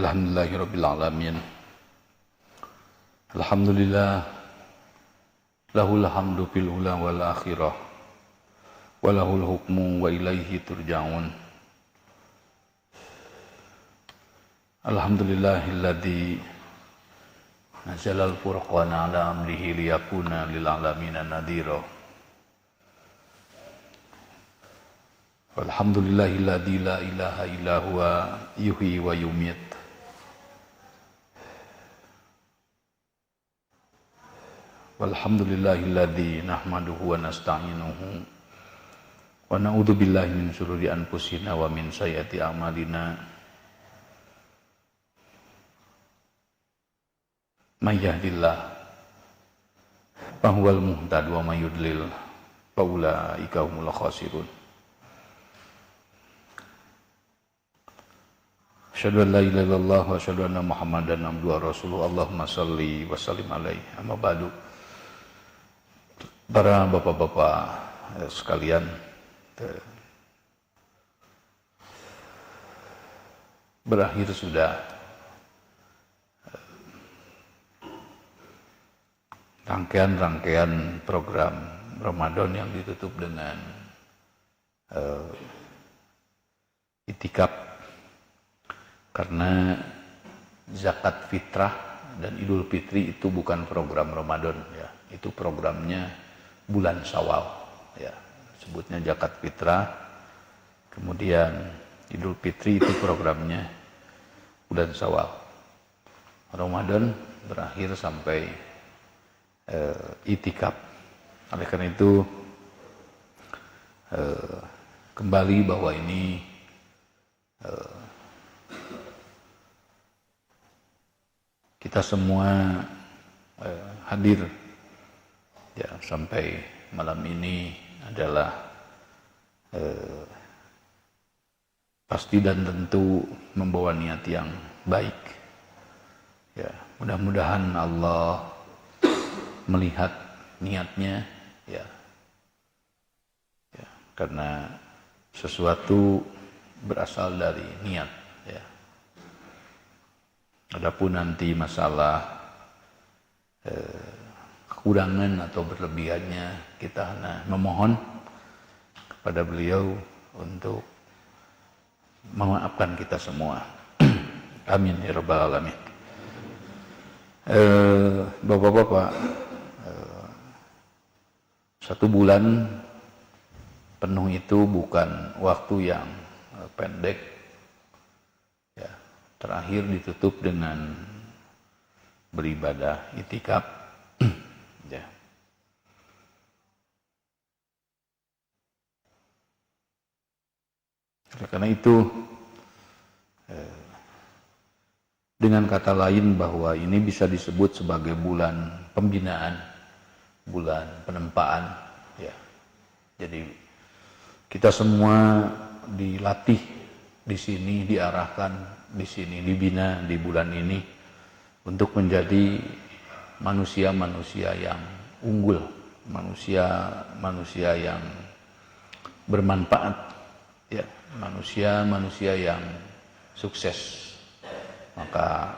Alhamdulillahirabbil alamin. Alhamdulillah lahul hamdu fil ula wal akhirah wa lahul hukmu wa ilaihi turja'un. Alhamdulillahilladzi nazalal furqana ala amrihi liyakuna lil alamin nadhira. Walhamdulillahilladzi la ilaha illa huwa yuhyi wa yumiit. Walhamdulillahilladzi nahmaduhu wa nasta'inuhu wa na'udzu billahi min syururi anfusina wa min sayyiati a'malina. May yahdihillahu fahuwal muhtadi wa may yudlil fa ulaika humul khasirun. Asyhadu an la ilaha illallah wa asyhadu anna Muhammadan abduhu wa rasuluhu. Allahumma shalli wa sallim alaihi. Amma ba'du. Para bapak-bapak sekalian, berakhir sudah rangkaian program Ramadan yang ditutup dengan itikaf, karena zakat fitrah dan Idul Fitri itu bukan program Ramadan, ya, itu programnya bulan Syawal, ya, sebutnya zakat fitrah. Kemudian Idul Fitri itu programnya bulan Syawal. Ramadan berakhir sampai itikaf. Oleh karena itu kembali bahwa ini kita semua hadir, ya, sampai malam ini adalah pasti dan tentu membawa niat yang baik. Ya, mudah-mudahan Allah melihat niatnya, ya, karena sesuatu berasal dari niat, ya. Adapun nanti masalah kekurangan atau berlebihannya, kita hanya memohon kepada beliau untuk memaafkan kita semua. Amin ya rabbal alamin. Bapak-bapak, 1 bulan penuh itu bukan waktu yang pendek, ya. Terakhir ditutup dengan beribadah itikaf, ya. Karena itu, dengan kata lain bahwa ini bisa disebut sebagai bulan pembinaan, bulan penempaan, ya. Jadi kita semua dilatih di sini, diarahkan di sini, dibina di bulan ini untuk menjadi manusia-manusia yang unggul, manusia-manusia yang bermanfaat, ya, manusia-manusia yang sukses. Maka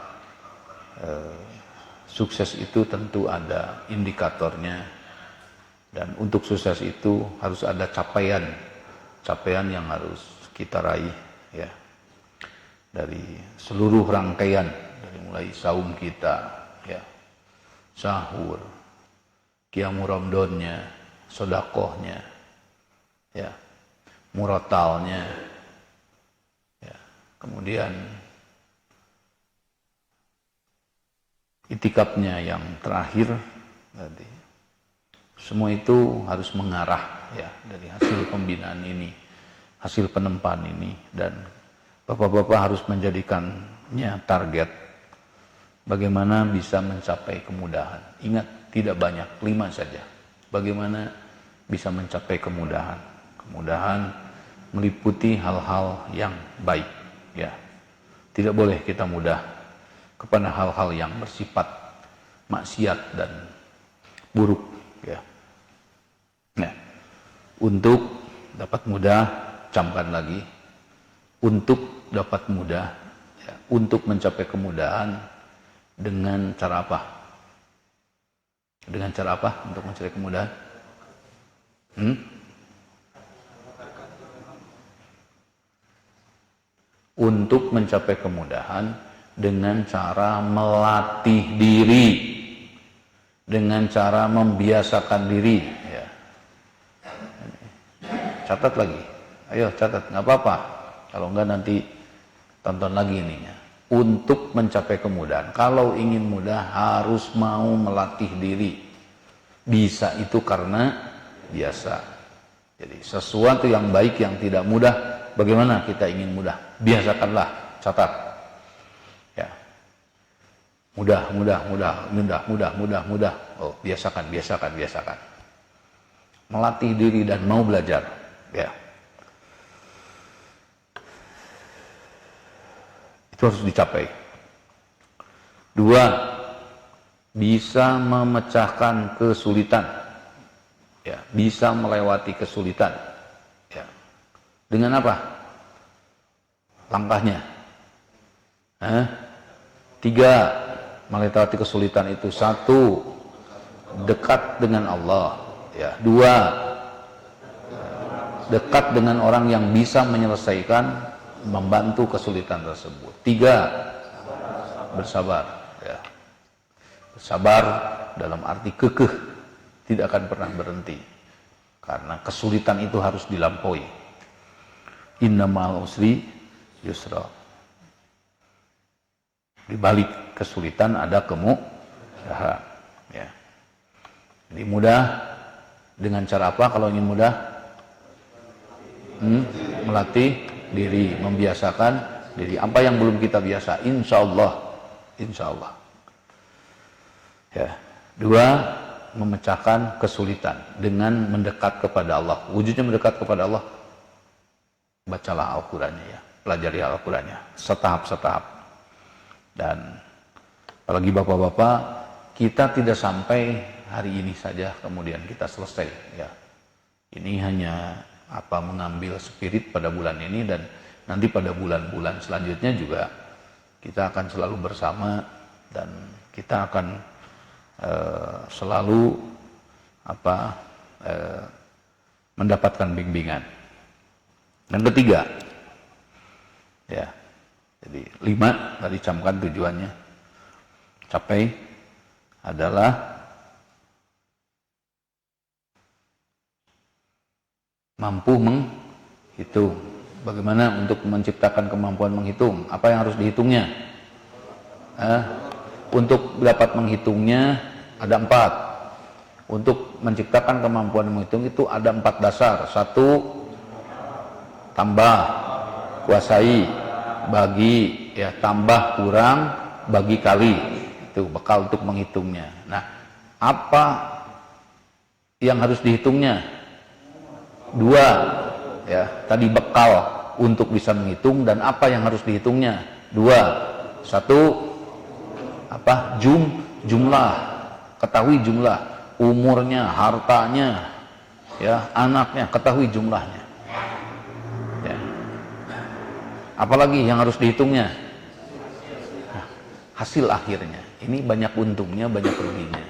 sukses itu tentu ada indikatornya, dan untuk sukses itu harus ada capaian yang harus kita raih, ya, dari seluruh rangkaian, dari mulai saum kita, ya, sahur, qiyamul Ramadannya, sedekahnya, ya, murotalnya, ya, kemudian itikafnya yang terakhir tadi. Semua itu harus mengarah, ya, dari hasil pembinaan ini, hasil penempaan ini, dan bapak-bapak harus menjadikannya target bagaimana bisa mencapai kemudahan. Ingat, tidak banyak, 5 saja. Bagaimana bisa mencapai kemudahan? Kemudahan meliputi hal-hal yang baik, ya. Tidak boleh kita mudah kepada hal-hal yang bersifat maksiat dan buruk, ya. Nah, untuk dapat mudah, camkan lagi, untuk dapat mudah, ya, untuk mencapai kemudahan dengan cara apa? Dengan cara apa untuk mencari kemudahan? Untuk mencapai kemudahan dengan cara melatih diri, dengan cara membiasakan diri. Ya. Catat lagi, ayo catat, nggak apa-apa. Kalau enggak nanti tonton lagi ininya. Untuk mencapai kemudahan, kalau ingin mudah harus mau melatih diri. Bisa itu karena biasa. Jadi sesuatu yang baik yang tidak mudah, bagaimana kita ingin mudah? Biasakanlah, catat. Ya. Mudah. Oh, biasakan. Melatih diri dan mau belajar. Ya. Itu harus dicapai. 2, bisa memecahkan kesulitan. Ya, bisa melewati kesulitan. Ya. Dengan apa? Langkahnya. 3, melewati kesulitan itu. 1, dekat dengan Allah. Ya. 2, dekat dengan orang yang bisa menyelesaikan, membantu kesulitan tersebut. 3, bersabar. Ya. Bersabar dalam arti kekeh, tidak akan pernah berhenti, karena kesulitan itu harus dilampaui. Inna ma'al usri yusra. Di balik kesulitan ada kemudahan. Ya. Jadi mudah dengan cara apa kalau ingin mudah? Melatih diri, membiasakan diri. Apa yang belum kita biasa? Insya Allah. Ya. 2, memecahkan kesulitan dengan mendekat kepada Allah. Wujudnya mendekat kepada Allah. Bacalah Al-Qurannya ya, pelajari Al-Qurannya setahap-setahap. Dan apalagi bapak-bapak, kita tidak sampai hari ini saja kemudian kita selesai ya. Ini hanya mengambil spirit pada bulan ini, dan nanti pada bulan-bulan selanjutnya juga kita akan selalu bersama, dan kita akan selalu mendapatkan bimbingan. Dan ketiga, ya, jadi 5 tadi camkan tujuannya capai adalah mampu menghitung. Bagaimana untuk menciptakan kemampuan menghitung? Apa yang harus dihitungnya? Untuk dapat menghitungnya ada 4. Untuk menciptakan kemampuan menghitung itu ada 4 dasar. 1, tambah, kuasai, bagi, ya, tambah, kurang, bagi, kali. Itu bekal untuk menghitungnya. Nah, apa yang harus dihitungnya? 2, ya, tadi bekal untuk bisa menghitung, dan apa yang harus dihitungnya? 2. 1, jumlah, ketahui jumlah, umurnya, hartanya, ya, anaknya, ketahui jumlahnya. Ya. Apalagi yang harus dihitungnya? Nah, hasil akhirnya. Ini banyak untungnya, banyak ruginya.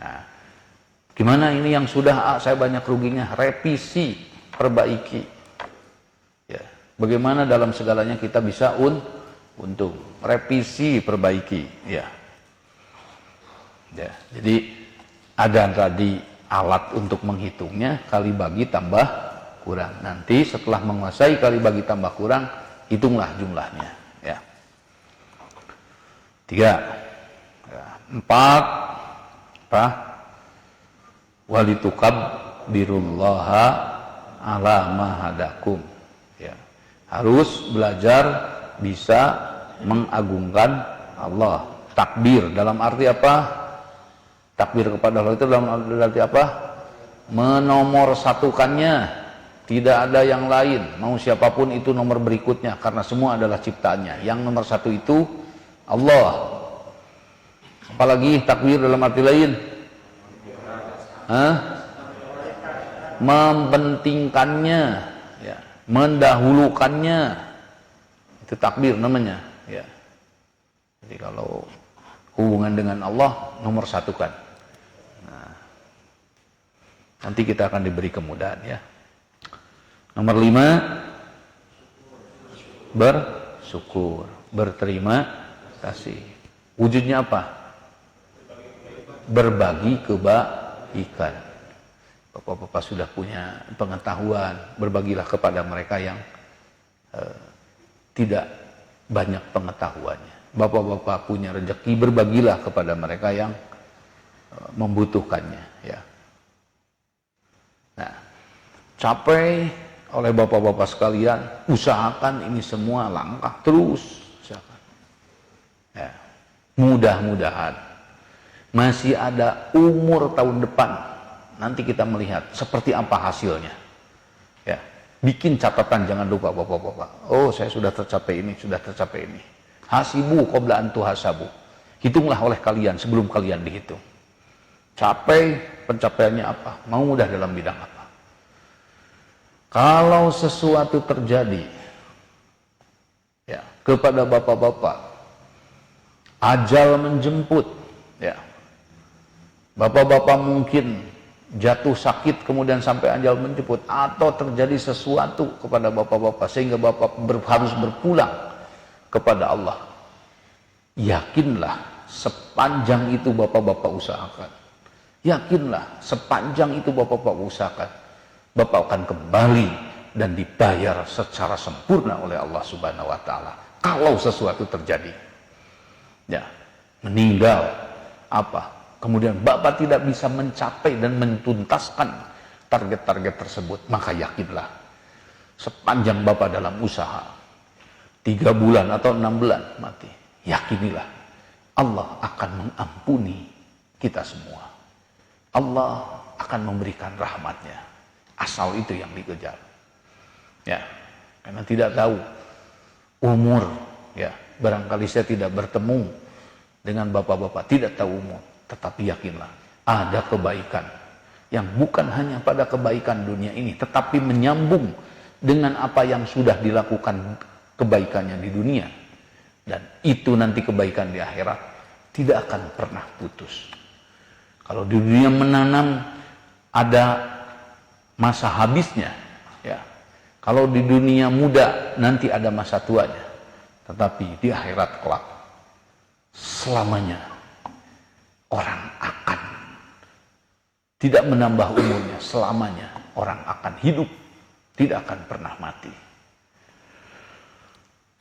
Nah, gimana ini yang sudah saya banyak ruginya? Revisi, perbaiki. Ya. Bagaimana dalam segalanya kita bisa untung? Revisi, perbaiki. Ya. Ya. Jadi ada tadi alat untuk menghitungnya, kali bagi tambah kurang. Nanti setelah menguasai kali bagi tambah kurang, hitunglah jumlahnya. Ya. 3. Ya. 4. Walitukabbirullaha ala ma hadakum. Ya. Harus belajar bisa mengagungkan Allah. Takbir dalam arti apa? Takbir kepada Allah itu dalam arti apa? Menomorsatukannya. Tidak ada yang lain. Mau siapapun itu nomor berikutnya, karena semua adalah ciptaannya. Yang nomor 1 itu Allah. Apalagi takbir dalam arti lain? Mempentingkannya, ya, mendahulukannya. Itu takbir namanya. ya. Jadi kalau hubungan dengan Allah nomor satukan. Nah, nanti kita akan diberi kemudahan ya. Nomor 5, bersyukur, berterima kasih. Wujudnya apa? Berbagi kebaikan. Bapak-bapak sudah punya pengetahuan, berbagilah kepada mereka yang tidak banyak pengetahuannya. Bapak-bapak punya rezeki, berbagilah kepada mereka yang membutuhkannya. Ya. Nah, capai oleh bapak-bapak sekalian, usahakan ini semua langkah terus. Usahakan. Ya. Mudah-mudahan masih ada umur tahun depan. Nanti kita melihat seperti apa hasilnya. Ya, bikin catatan, jangan lupa bapak-bapak. Oh, saya sudah tercapai ini, sudah tercapai ini. Hasibu qabla an tuhasabu. Hitunglah oleh kalian sebelum kalian dihitung. Capai pencapaiannya apa? Mau mudah dalam bidang apa? Kalau sesuatu terjadi ya kepada bapak-bapak, ajal menjemput, ya. Bapak-bapak mungkin jatuh sakit kemudian sampai ajal menjemput, atau terjadi sesuatu kepada bapak-bapak sehingga bapak harus berpulang kepada Allah. Yakinlah sepanjang itu bapak-bapak usahakan. Yakinlah sepanjang itu bapak-bapak usahakan, bapak akan kembali dan dibayar secara sempurna oleh Allah Subhanahu wa taala. Kalau sesuatu terjadi, ya, meninggal apa? Kemudian bapak tidak bisa mencapai dan mentuntaskan target-target tersebut, maka yakinlah sepanjang bapak dalam usaha 3 bulan atau 6 bulan mati, yakinilah Allah akan mengampuni kita semua. Allah akan memberikan rahmatnya, asal itu yang dikejar. Ya, karena tidak tahu umur, ya, barangkali saya tidak bertemu dengan bapak-bapak, tidak tahu umur. Tetapi yakinlah ada kebaikan yang bukan hanya pada kebaikan dunia ini, tetapi menyambung dengan apa yang sudah dilakukan kebaikannya di dunia. Dan itu nanti kebaikan di akhirat tidak akan pernah putus. Kalau di dunia menanam ada masa habisnya, ya. Kalau di dunia muda nanti ada masa tuanya. Tetapi di akhirat kelak selamanya orang akan tidak menambah umurnya, selamanya orang akan hidup, tidak akan pernah mati.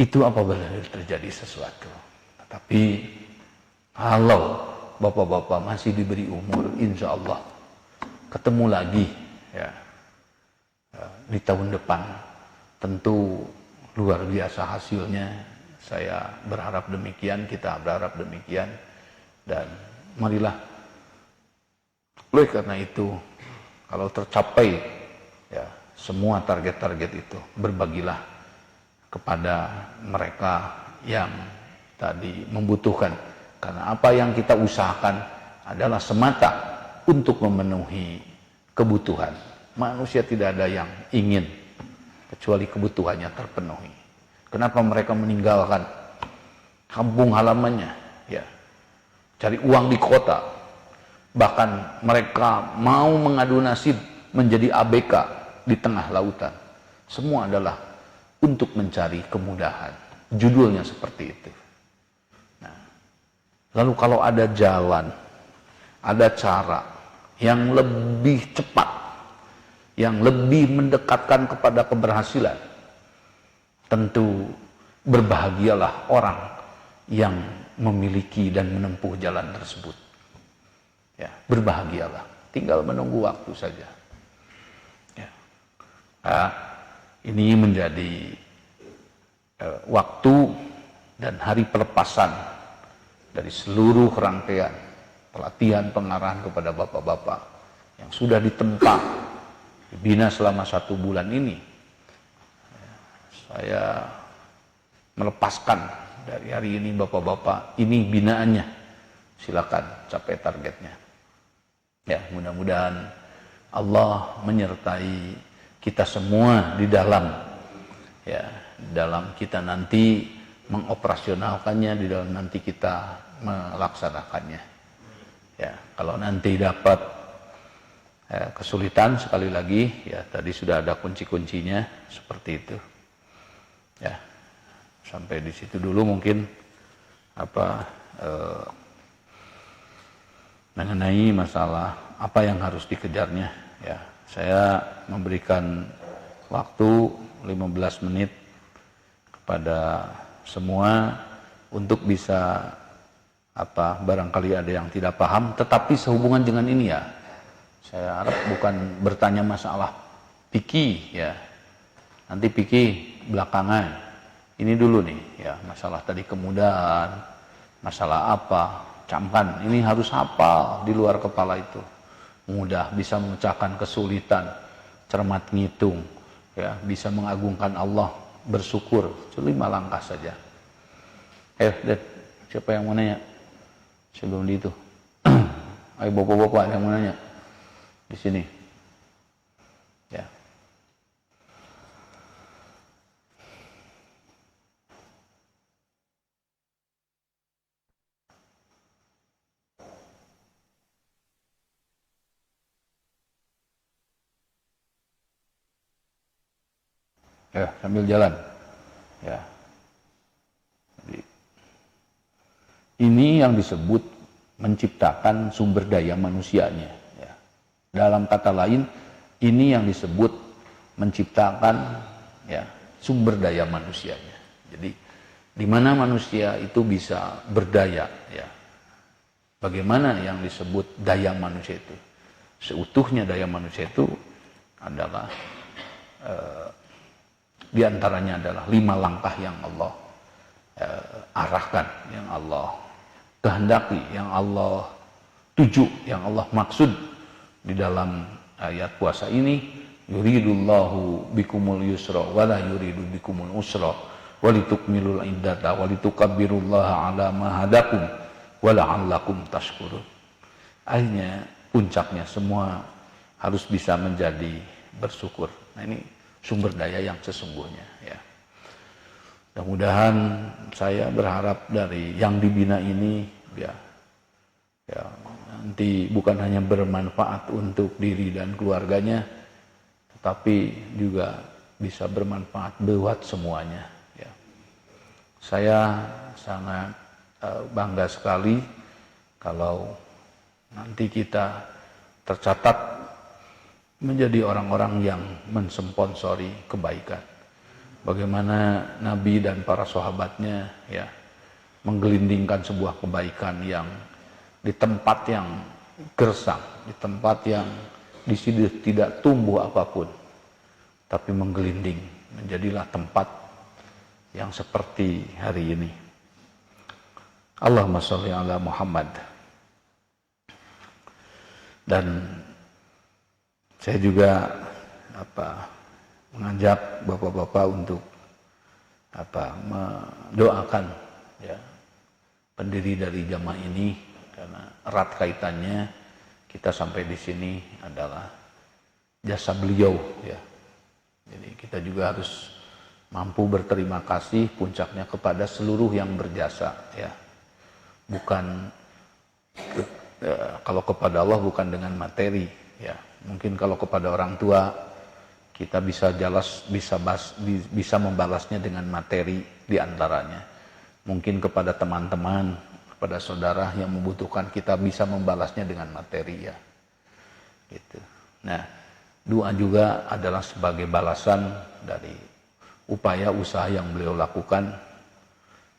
Itu apabila terjadi sesuatu. Tetapi kalau bapak-bapak masih diberi umur, insya Allah ketemu lagi, ya, di tahun depan, tentu luar biasa hasilnya. Saya berharap demikian, kita berharap demikian, dan marilah, oleh karena itu, kalau tercapai ya semua target-target itu, berbagilah kepada mereka yang tadi membutuhkan. Karena apa yang kita usahakan adalah semata untuk memenuhi kebutuhan. Manusia tidak ada yang ingin kecuali kebutuhannya terpenuhi. Kenapa mereka meninggalkan kampung halamannya? Ya, cari uang di kota, bahkan mereka mau mengadu nasib menjadi ABK di tengah lautan. Semua adalah untuk mencari kemudahan. Judulnya seperti itu. Nah, lalu kalau ada jalan, ada cara yang lebih cepat, yang lebih mendekatkan kepada keberhasilan, tentu berbahagialah orang yang memiliki dan menempuh jalan tersebut. Ya, berbahagialah. Tinggal menunggu waktu saja. Ya. Nah, ini menjadi waktu dan hari pelepasan dari seluruh rangkaian pelatihan pengarahan kepada bapak-bapak yang sudah ditempa, dibina selama 1 bulan ini. Saya melepaskan dari hari ini bapak-bapak, ini binaannya, silakan capai targetnya. Ya, mudah-mudahan Allah menyertai kita semua di dalam, ya, dalam kita nanti mengoperasionalkannya, di dalam nanti kita melaksanakannya. Ya, kalau nanti dapat kesulitan, sekali lagi ya tadi sudah ada kunci-kuncinya seperti itu. Ya, sampai di situ dulu mungkin mengenai masalah apa yang harus dikejarnya. Ya, saya memberikan waktu 15 menit kepada semua untuk bisa barangkali ada yang tidak paham, tetapi sehubungan dengan ini ya. Saya harap bukan bertanya masalah fikih ya. Nanti fikih belakangan. Ini dulu nih ya, masalah tadi kemudahan, masalah apa, camkan. Ini harus hafal di luar kepala itu. Mudah, bisa memecahkan kesulitan, cermat ngitung, ya, bisa mengagungkan Allah, bersyukur. 5 langkah saja. Dad, siapa yang mau nanya? Sebelum itu. Ayo bapak-bapak yang mau nanya. Di sini. Ya. Ya, sambil jalan. Ya. Jadi, ini yang disebut menciptakan sumber daya manusianya. Ya. Dalam kata lain, ini yang disebut menciptakan ya sumber daya manusianya. Jadi, di mana manusia itu bisa berdaya. Ya. Bagaimana yang disebut daya manusia itu? Seutuhnya daya manusia itu adalah di antaranya adalah 5 langkah yang Allah arahkan, yang Allah kehendaki, yang Allah tuju, yang Allah maksud di dalam ayat puasa ini. Yuridullahu bikumul yusra wala yuridu bikumul usra walitukmilul iddata walitukabbirullaha ala ma hadakum wala'allakum tashkurun. Akhirnya puncaknya semua harus bisa menjadi bersyukur. Nah, ini sumber daya yang sesungguhnya ya. Mudah-mudahan saya berharap dari yang dibina ini ya nanti bukan hanya bermanfaat untuk diri dan keluarganya, tetapi juga bisa bermanfaat buat semuanya ya. Saya sangat bangga sekali kalau nanti kita tercatat menjadi orang-orang yang mensponsori kebaikan. Bagaimana Nabi dan para sahabatnya ya menggelindingkan sebuah kebaikan yang di tempat yang gersang, di tempat yang di situ tidak tumbuh apapun, tapi menggelinding menjadilah tempat yang seperti hari ini. Allahumma sholli ala Muhammad. Dan saya juga mengajak bapak-bapak untuk mendoakan ya pendiri dari jamaah ini, karena erat kaitannya kita sampai di sini adalah jasa beliau ya. Jadi kita juga harus mampu berterima kasih puncaknya kepada seluruh yang berjasa ya. Bukan kalau kepada Allah bukan dengan materi ya. Mungkin kalau kepada orang tua kita bisa membalasnya dengan materi di antaranya. Mungkin kepada teman-teman, kepada saudara yang membutuhkan kita bisa membalasnya dengan materi ya. Gitu. Nah, doa juga adalah sebagai balasan dari upaya usaha yang beliau lakukan.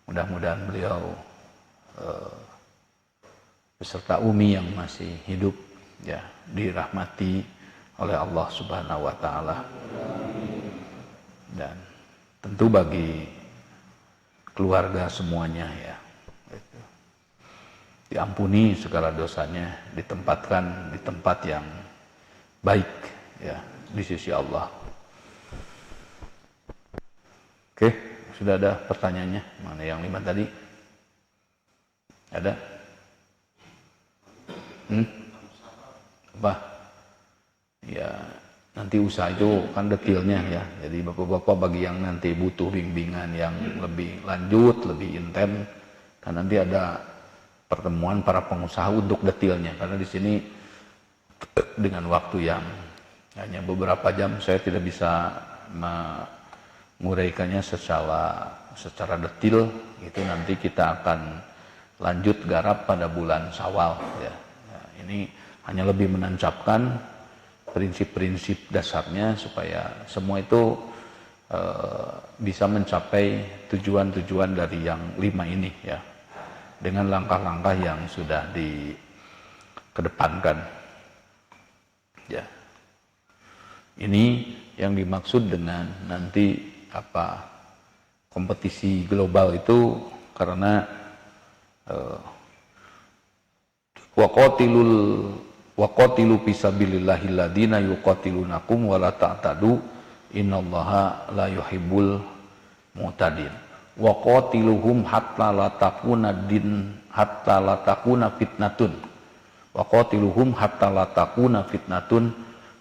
Mudah-mudahan beliau beserta Umi yang masih hidup ya dirahmati oleh Allah Subhanahu wa taala. Dan tentu bagi keluarga semuanya ya. Gitu. Diampuni segala dosanya, ditempatkan di tempat yang baik ya di sisi Allah. Oke, sudah ada pertanyaannya? Mana yang 5 tadi? Ada? Apa? Ya, nanti usaha itu kan detailnya ya. Jadi bapak-bapak bagi yang nanti butuh bimbingan yang lebih lanjut, lebih intens, kan nanti ada pertemuan para pengusaha untuk detailnya. Karena di sini dengan waktu yang hanya beberapa jam saya tidak bisa menguraikannya secara detail. Itu nanti kita akan lanjut garap pada bulan Syawal ya. Nah, ini hanya lebih menancapkan prinsip-prinsip dasarnya supaya semua itu bisa mencapai tujuan-tujuan dari yang 5 ini ya, dengan langkah-langkah yang sudah dikedepankan ya. Ini yang dimaksud dengan nanti kompetisi global itu, karena waqatilu fisabilillahil ladzina yuqatilunakum wala ta'tadu innallaha la yuhibbul mu'tadin. Waqatiluhum hatta la takuna fitnatun. Waqatiluhum hatta la takuna fitnatun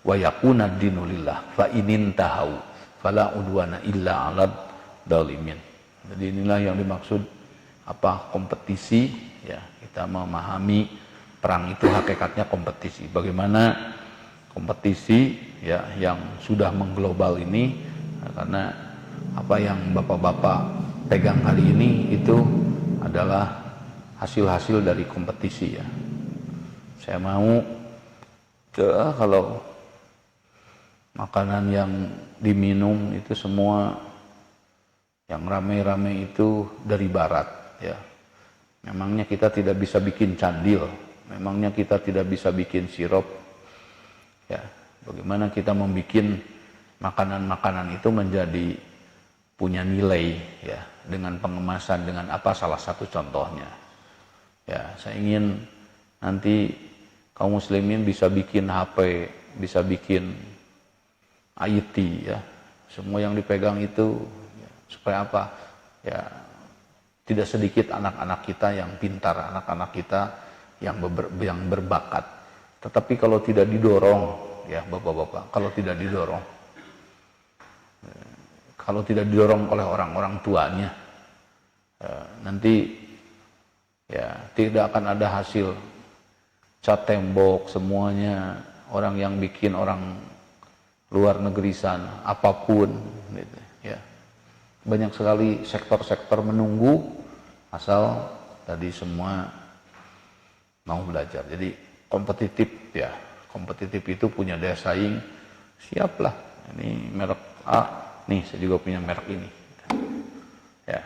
wa yakuna dinu lillah. Fa inin tahau fala udwana illa 'alad dzalimin. Jadi inilah yang dimaksud kompetisi ya. Kita memahami perang itu hakikatnya kompetisi. Bagaimana kompetisi ya yang sudah mengglobal ini, karena apa yang bapak-bapak pegang hari ini itu adalah hasil-hasil dari kompetisi ya. Saya mau kalau makanan yang diminum itu semua yang rame-rame itu dari barat ya. Memangnya kita tidak bisa bikin candil, memangnya kita tidak bisa bikin sirup ya. Bagaimana kita membuat makanan-makanan itu menjadi punya nilai ya, dengan pengemasan, dengan apa salah satu contohnya ya. Saya ingin nanti kaum muslimin bisa bikin HP, bisa bikin IT ya, semua yang dipegang itu ya, supaya apa ya, tidak sedikit anak-anak kita yang pintar, anak-anak kita yang berbakat. Tetapi kalau tidak didorong ya bapak-bapak, kalau tidak didorong oleh orang-orang tuanya, nanti ya tidak akan ada hasil. Cat tembok semuanya orang yang bikin, orang luar negeri sana, apapun gitu ya. Banyak sekali sektor-sektor menunggu asal tadi semua mau belajar. Jadi kompetitif ya, kompetitif itu punya daya saing, siaplah. Ini merek A, nih saya juga punya merek ini ya.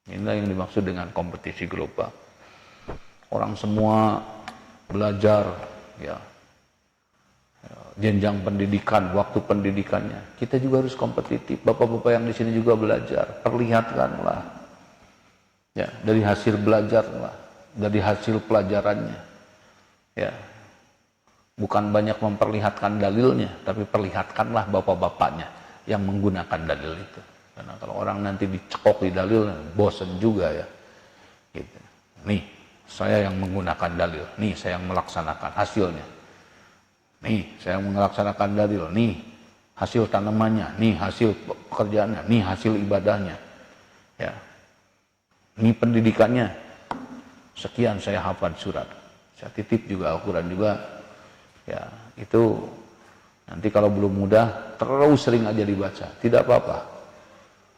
Inilah yang dimaksud dengan kompetisi global. Orang semua belajar ya, jenjang pendidikan, waktu pendidikannya. Kita juga harus kompetitif. Bapak-bapak yang di sini juga belajar, perlihatkanlah ya, dari hasil belajarlah, dari hasil pelajarannya ya. Bukan banyak memperlihatkan dalilnya, tapi perlihatkanlah bapak-bapaknya yang menggunakan dalil itu. Karena kalau orang nanti dicekok di dalil, bosen juga ya gitu. Nih saya yang menggunakan dalil, nih saya yang melaksanakan hasilnya. Nih, saya melaksanakan dalil, nih hasil tanamannya, nih hasil pekerjaannya, nih hasil ibadahnya. Ya. Ini pendidikannya. Sekian saya hafal surat. Saya titip juga Al-Qur'an juga. Ya, itu nanti kalau belum mudah, terus sering aja dibaca. Tidak apa-apa.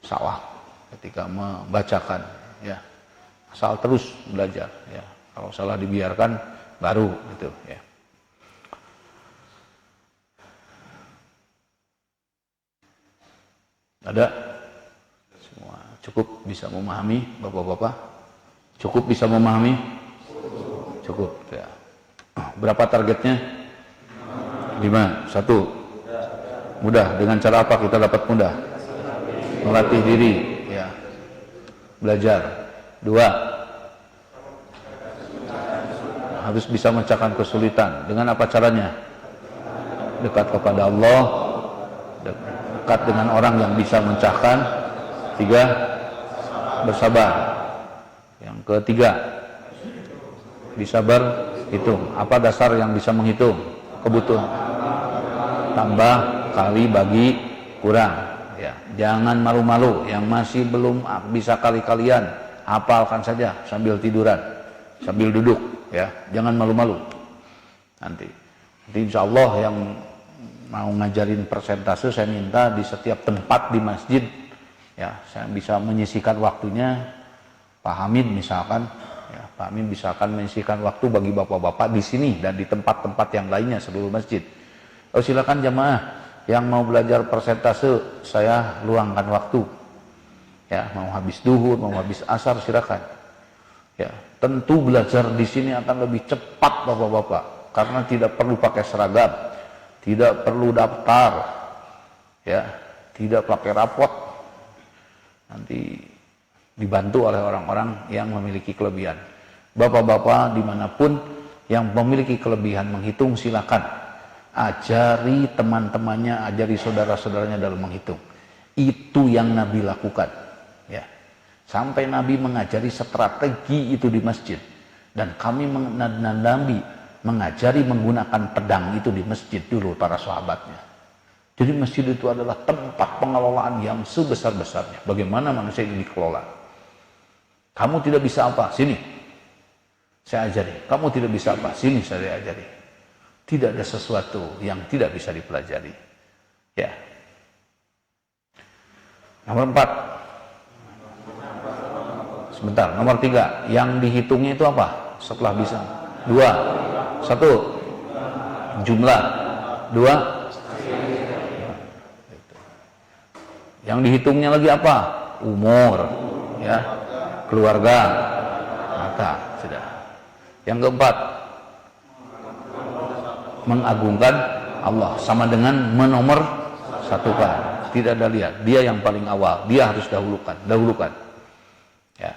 Salah ketika membacakan, ya. Asal terus belajar, ya. Kalau salah dibiarkan baru gitu, ya. Ada? Semua cukup bisa memahami bapak-bapak? Cukup bisa memahami? Cukup ya. Berapa targetnya? 5. 1. Mudah. Dengan cara apa kita dapat mudah? Melatih diri ya. Belajar. 2. Harus bisa memecahkan kesulitan. Dengan apa caranya? Dekat kepada Allah, dekat dengan orang yang bisa memecahkan. 3. Bersabar. Yang ketiga, bisa berhitung. Apa dasar yang bisa menghitung kebutuhan? tambah, kali, bagi, kurang. Ya, jangan malu-malu. Yang masih belum bisa kali-kalian, hafalkan saja sambil tiduran, sambil duduk. Ya, jangan malu-malu. Nanti insya Allah yang mau ngajarin persentase saya minta di setiap tempat di masjid, ya, saya bisa menyisihkan waktunya. Pak Hamid misalkan, ya, Pak Hamid misalkan menyisihkan waktu bagi bapak-bapak di sini dan di tempat-tempat yang lainnya seluruh masjid. Oh, silakan jamaah yang mau belajar persentase, saya luangkan waktu. Ya, mau habis duhur, mau habis asar, silakan. Ya, tentu belajar di sini akan lebih cepat bapak-bapak, karena tidak perlu pakai seragam, tidak perlu daftar, ya, tidak pakai rapot. Nanti dibantu oleh orang-orang yang memiliki kelebihan. Bapak-bapak dimanapun yang memiliki kelebihan menghitung, silakan. Ajari teman-temannya, ajari saudara-saudaranya dalam menghitung. Itu yang Nabi lakukan. Ya. Sampai Nabi mengajari strategi itu di masjid. Dan Nabi mengajari menggunakan pedang itu di masjid dulu para sahabatnya. Jadi masjid itu adalah tempat pengelolaan yang sebesar-besarnya. Bagaimana manusia ini dikelola. Kamu tidak bisa apa? Sini. Saya ajari. Kamu tidak bisa apa? Sini saya ajari. Tidak ada sesuatu yang tidak bisa dipelajari. Ya. Nomor 4. Sebentar, nomor 3. Yang dihitungnya itu apa? Setelah bisa. 2. 1. Jumlah. 2. Yang dihitungnya lagi apa? Umur, ya. Keluarga. Mata, sudah. Yang keempat, mengagungkan Allah, sama dengan menomor satukan. Tidak ada lihat, dia yang paling awal, dia harus dahulukan. Ya,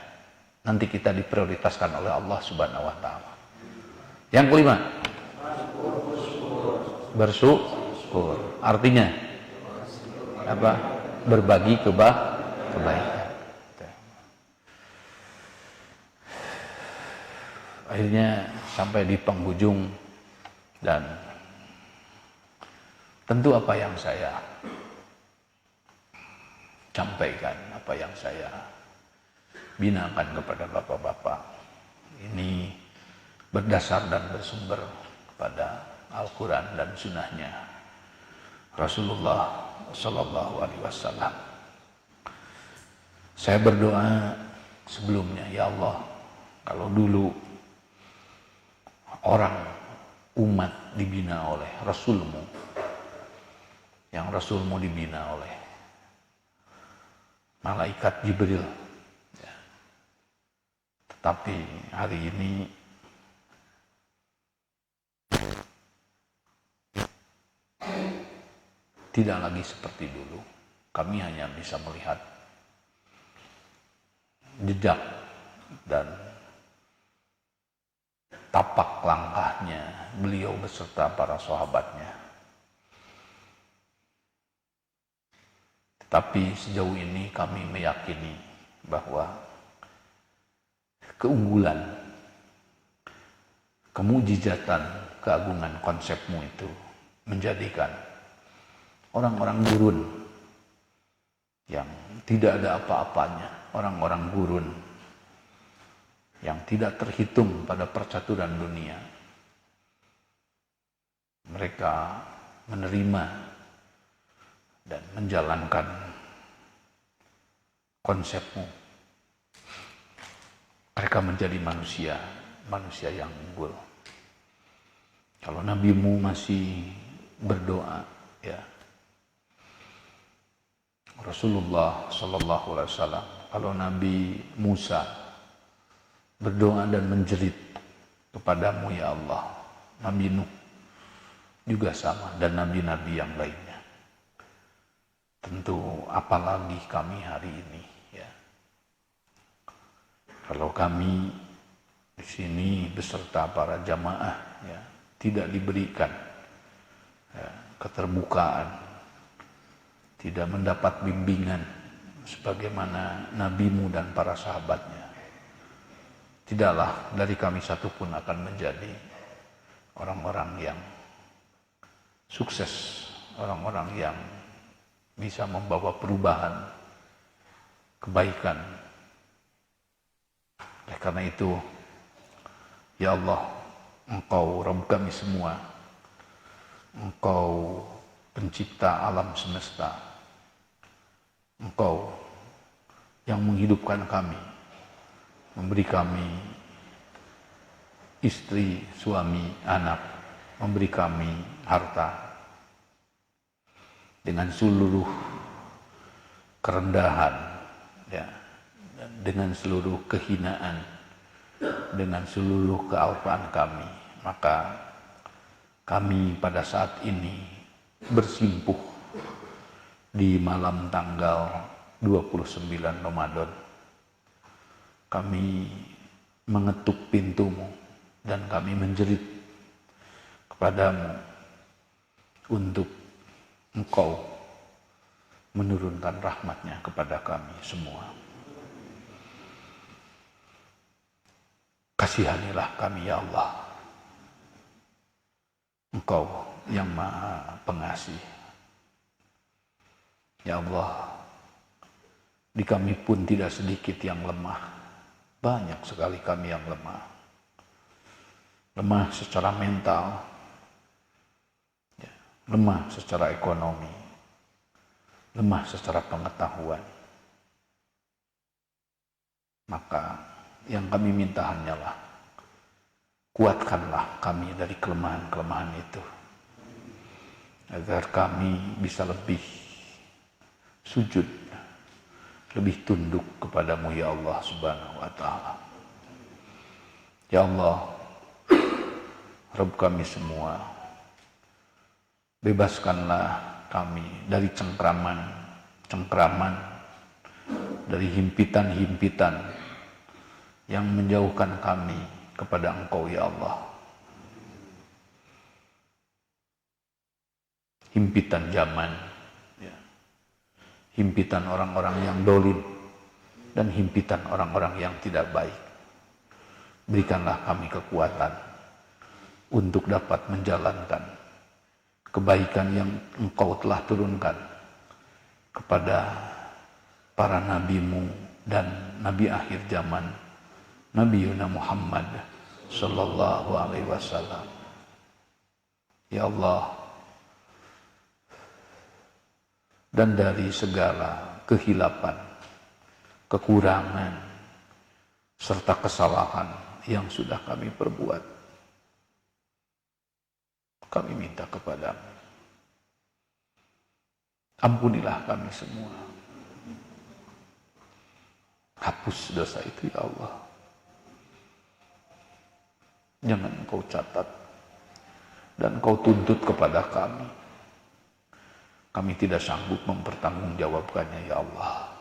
nanti kita diprioritaskan oleh Allah Subhanahu Wa Taala. Yang kelima, bersyukur. Artinya apa? Berbagi kebaikan. Akhirnya sampai di penghujung. Dan tentu apa yang saya sampaikan, apa yang saya binakan kepada bapak-bapak ini berdasar dan bersumber kepada Al-Quran dan Sunnahnya Rasulullah Sallallahu Alaihi Wasallam. Saya berdoa sebelumnya, ya Allah, kalau dulu orang umat dibina oleh Rasulmu, yang Rasulmu dibina oleh malaikat Jibril, ya. Tetapi hari ini tidak lagi seperti dulu. Kami hanya bisa melihat jejak dan tapak langkahnya beliau beserta para sahabatnya. Tetapi sejauh ini kami meyakini bahwa keunggulan, kemujizatan, keagungan konsepmu itu menjadikan orang-orang gurun yang tidak ada apa-apanya, orang-orang gurun yang tidak terhitung pada percaturan dunia, mereka menerima dan menjalankan konsepmu. Mereka menjadi manusia yang unggul. Kalau nabimu masih berdoa, ya, Rasulullah Sallallahu Alaihi Wasallam, kalau Nabi Musa berdoa dan menjerit kepadamu, ya Allah, Nabi Nuh juga sama, dan nabi-nabi yang lainnya. Tentu apalagi kami hari ini, ya. Kalau kami di sini beserta para jamaah, ya, tidak diberikan, ya, keterbukaan, tidak mendapat bimbingan sebagaimana nabimu dan para sahabatnya, tidaklah dari kami satupun akan menjadi orang-orang yang sukses orang-orang yang bisa membawa perubahan, kebaikan. Oleh karena itu, ya Allah, Engkau Rabb kami semua, Engkau pencipta alam semesta, Engkau yang menghidupkan kami, memberi kami istri, suami, anak, memberi kami harta, dengan seluruh kerendahan, ya, dengan seluruh kehinaan, dengan seluruh kealpaan kami, maka kami pada saat ini bersimpuh di malam tanggal 29 Ramadan. Kami mengetuk pintumu dan kami menjerit kepadamu untuk Engkau menurunkan rahmatnya kepada kami semua. Kasihanilah kami ya Allah. Engkau yang Maha Pengasih. Ya Allah, di kami pun tidak sedikit yang lemah. Banyak sekali kami yang lemah. Lemah secara mental, lemah secara ekonomi, lemah secara pengetahuan. Maka yang kami minta hanyalah kuatkanlah kami dari kelemahan-kelemahan itu, agar kami bisa lebih sujud, lebih tunduk kepadamu ya Allah Subhanahu wa Ta'ala. Ya Allah, Rabb kami semua, bebaskanlah kami dari cengkraman, dari himpitan-himpitan yang menjauhkan kami kepada Engkau ya Allah. Himpitan zaman, ya. Himpitan orang-orang yang dolim, dan himpitan orang-orang yang tidak baik. Berikanlah kami kekuatan untuk dapat menjalankan kebaikan yang Engkau telah turunkan kepada para nabimu dan nabi akhir zaman, Nabi Muhammad sallallahu alaihi wasallam. Ya Allah, dan dari segala kehilapan, kekurangan, serta kesalahan yang sudah kami perbuat, kami minta kepadamu, ampunilah kami semua. Hapus dosa itu ya Allah. Jangan Engkau catat dan Engkau tuntut kepada kami. Kami tidak sanggup mempertanggungjawabkannya ya Allah.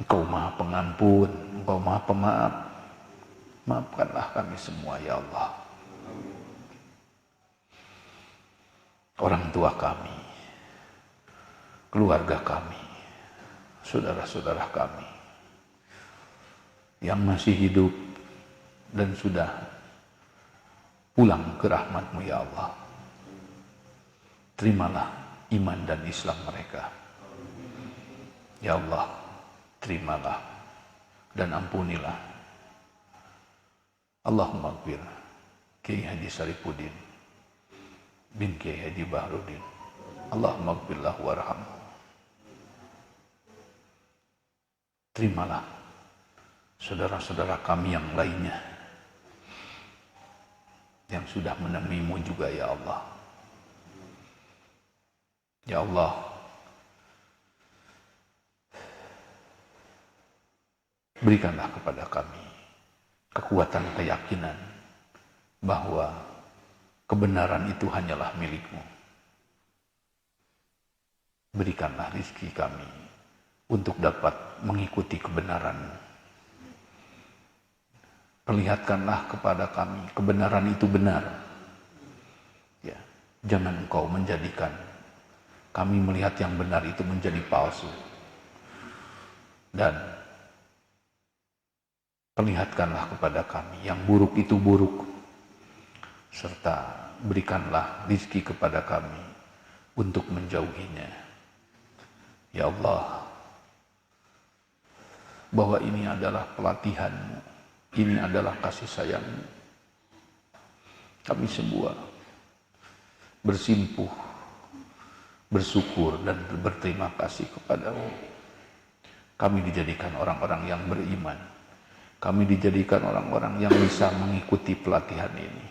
Engkau Maha Pengampun, Engkau Maha Pemaaf. Maafkanlah kami semua ya Allah. Orang tua kami, keluarga kami, saudara-saudara kami yang masih hidup dan sudah pulang ke rahmat-Mu ya Allah. Terimalah iman dan Islam mereka. Ya Allah, terimalah dan ampunilah. Allahumma gfir Kiai Haji Sarifuddin bin Kiai Haji Bahrudin. Allahumma gfirlah warhamhu. Terimalah saudara-saudara kami yang lainnya yang sudah menemui-Mu juga ya Allah. Ya Allah, berikanlah kepada kami kekuatan keyakinan bahwa kebenaran itu hanyalah milik-Mu. Berikanlah rezeki kami untuk dapat mengikuti kebenaran-Mu. Perlihatkanlah kepada kami kebenaran itu benar. Ya, jangan Engkau menjadikan kami melihat yang benar itu menjadi palsu. Dan perlihatkanlah kepada kami yang buruk itu buruk, serta berikanlah rizki kepada kami untuk menjauhinya. Ya Allah, bahwa ini adalah pelatihan-Mu, ini adalah kasih sayang-Mu. Kami semua bersimpuh, bersyukur dan berterima kasih kepada-Mu. Kami dijadikan orang-orang yang beriman. Kami dijadikan orang-orang yang bisa mengikuti pelatihan ini.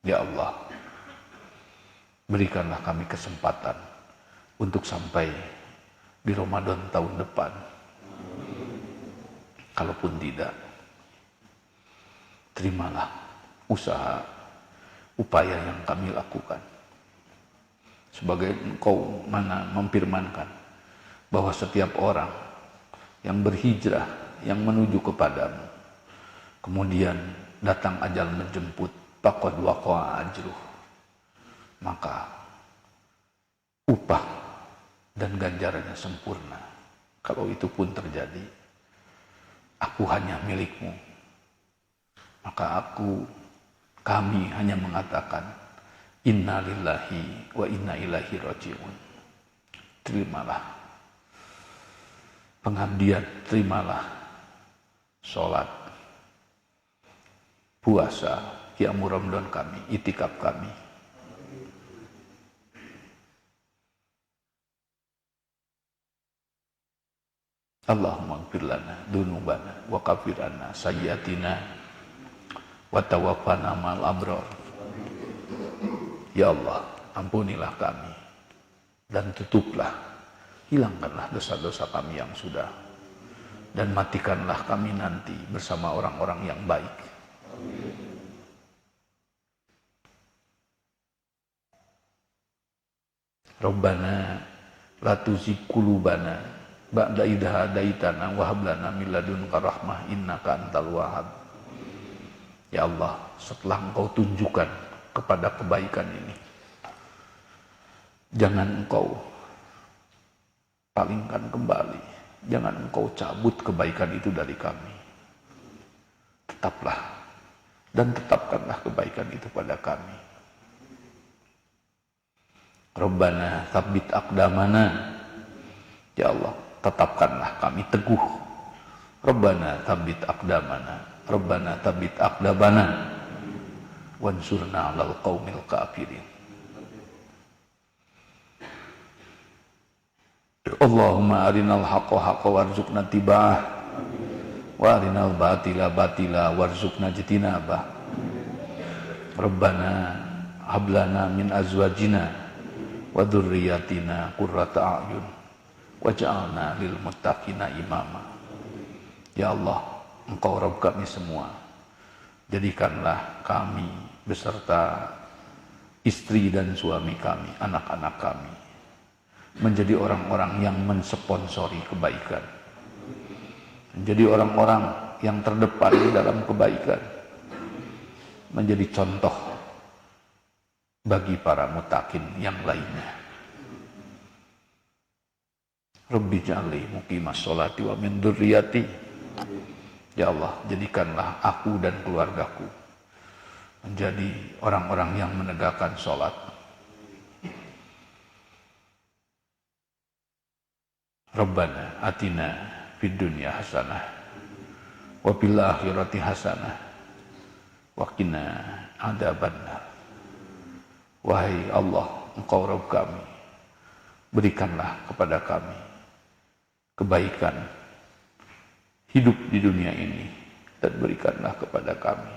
Ya Allah, berikanlah kami kesempatan untuk sampai di Ramadan tahun depan. Kalaupun tidak, terimalah usaha, upaya yang kami lakukan. Sebagai Engkau mana memfirmankan bahwa setiap orang yang berhijrah, yang menuju kepadamu, kemudian datang ajal menjemput, faqad waqa'a ajruh, maka upah dan ganjarannya sempurna. Kalau itu pun terjadi, aku hanya milik-Mu, maka kami hanya mengatakan inna lillahi wa inna ilaihi raji'un. Terimalah pengabdian, terimalah sholat, puasa, qiyamul Ramadan kami, itikaf kami. Allahumma ighfir lana dzunubana wa kaffir anna sayyi'atina wa tawaffana ma'al abrar. Ya Allah, ampunilah kami dan tutuplah, hilangkanlah dosa-dosa kami yang sudah, dan matikanlah kami nanti bersama orang-orang yang baik. Rabbana la tuzigh qulubana ba'da idh hadaitana wa hab lana min ladunka rahmah innaka antal wahhab. Ya Allah, setelah Engkau tunjukkan kepada kebaikan ini, jangan Engkau palingkan kembali, jangan Engkau cabut kebaikan itu dari kami. Tetaplah dan tetapkanlah kebaikan itu pada kami. Rabbana tsabbit aqdamana. Ya Allah, tetapkanlah kami teguh. Rabbana tsabbit aqdamana. Rabbana tsabbit aqdamana wansurna 'alal qaumil kafirin. Allahumma arinal haqqa haqqan warzuqna tiba'ah wa arinal batila batila warzuqna jitinabah. Rabbana hab lana min azwajina wa dzurriyyatina qurrata a'yun waj'alna lil muttaqina imama. Ya Allah, Engkau Rabb kami semua, jadikanlah kami beserta istri dan suami kami, anak-anak kami, menjadi orang-orang yang mensponsori kebaikan, menjadi orang-orang yang terdepan di dalam kebaikan, menjadi contoh bagi para mutakin yang lainnya. Rabbi ja'alni muqimas sholati wa min dzurriyyati. Ya Allah, jadikanlah aku dan keluargaku menjadi orang-orang yang menegakkan sholat. Rabbana atina fid dunya hasanah wa fil akhirati hasanah wa qina adzabannar. Wahai Allah, Engkau Rabb kami, berikanlah kepada kami kebaikan hidup di dunia ini, dan berikanlah kepada kami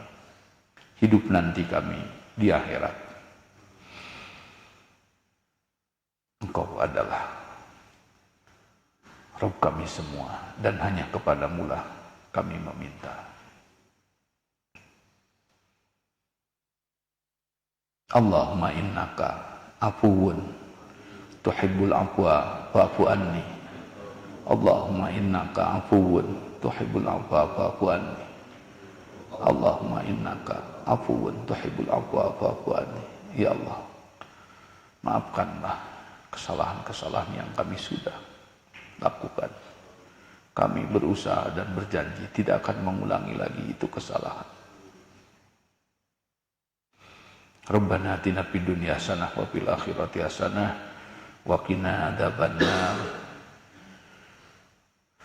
hidup nanti kami di akhirat. Engkau adalah Rabb kami semua, dan hanya kepadamu lah kami meminta. Allahumma innaka afuwun tuhibbul afwa fa'fu anni. Allahumma innaka afuwun tuhibbul afwa fa'fu anni. Allahumma innaka afuwun tuhibbul afwa fa'fu anni. Ya Allah, maafkanlah kesalahan-kesalahan yang kami sudah lakukan. kami berusaha dan berjanji tidak akan mengulangi lagi itu kesalahan. Rabbana atina fid dunya hasanah wa fil akhirati hasanah wa qina adzabannar.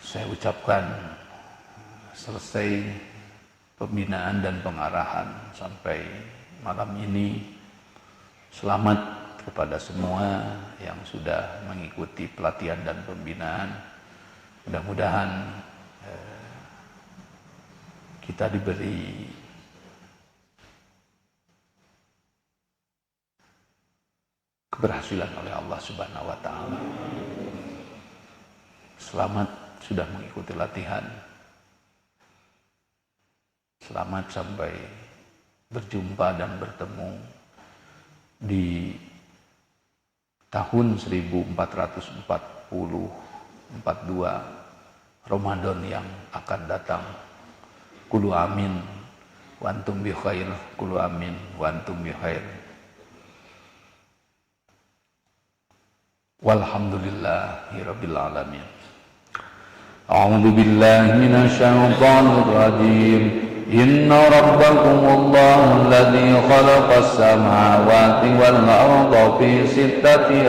Saya ucapkan selesai pembinaan dan pengarahan sampai malam ini. Selamat kepada semua yang sudah mengikuti pelatihan dan pembinaan. Mudah-mudahan kita diberi keberhasilan oleh Allah Subhanahu wa taala. Selamat sudah mengikuti latihan. Selamat sampai berjumpa dan bertemu di tahun 1442 Ramadan yang akan datang. Qulu amin wa antum bi khair. Qulu amin wa antum bi khair. Walhamdulillahirabbil alamin. A'udzu billahi minasy syaithanir rajim. Inna rabbakumullahu alladzi khalaqas samawati wal arda fi sittati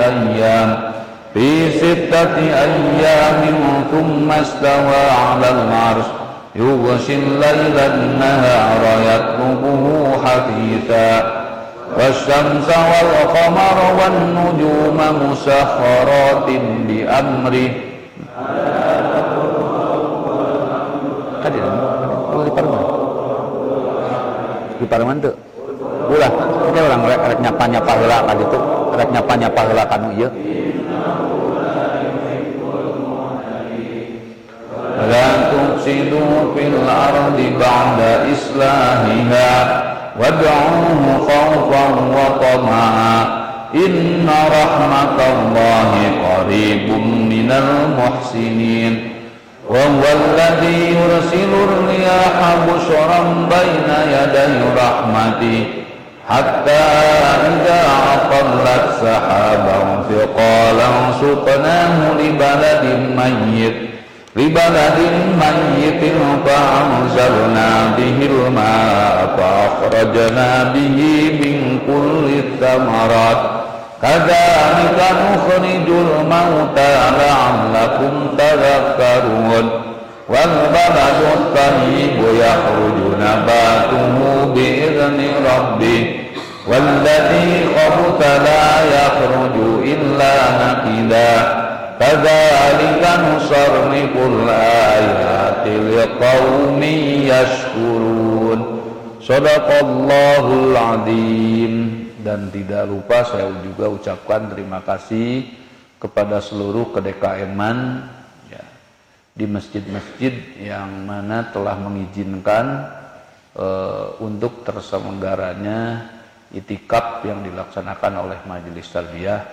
ayyamin thumma istawa 'alal 'arsy yughshil laila an-nahara yatlubuhu hafitha والشمس والقمر والنجوم مسخرات بأمره. Di Parman tuh ulah ini orang rek nyapa heula ka ditu rek nyapa heula kanu ieu la tufsidu fil ardi ba'da islahiha wad'uhu khawfan wa tama'a inna rahmatallahi qaribun minal muhsinin wa huwa alladhi yursilur riyaha bushran baina yaday rahmati hatta idza aqallat sahaban thiqalan suqnahu li baladin mayyitin fa'anzalna bihil ma'a fa'akhrajna bihi min kulli thamarat kadzalika nukhrijul mauta la'allakum tadhakkarun wal baladut thayyibu yakhruju nabatuhu bi'izni rabbih walladzi khabutha la yakhruju illa nakida kadzalika nusarriful ayati liqaumin yashkurun. Shadaqallahul adzim. Dan tidak lupa saya juga ucapkan terima kasih kepada seluruh KDKM-an ya, di masjid-masjid yang mana telah mengizinkan untuk terselenggaranya itikaf yang dilaksanakan oleh Majelis Tarbiyah.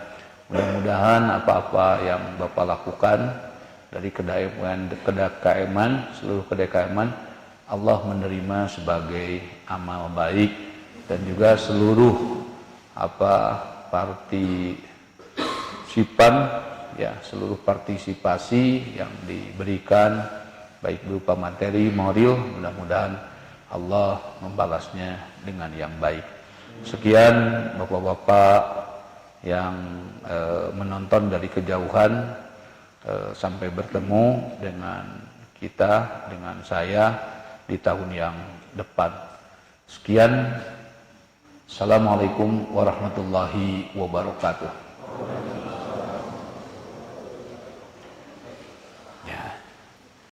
Mudah-mudahan apa-apa yang Bapak lakukan dari KDKM-an, seluruh KDKM-an, Allah menerima sebagai amal baik dan juga seluruh seluruh partisipasi yang diberikan baik berupa materi, moral, mudah-mudahan Allah membalasnya dengan yang baik. Sekian Bapak-bapak yang menonton dari kejauhan, sampai bertemu dengan kita, dengan saya di tahun yang depan. Sekian. Assalamualaikum warahmatullahi wabarakatuh.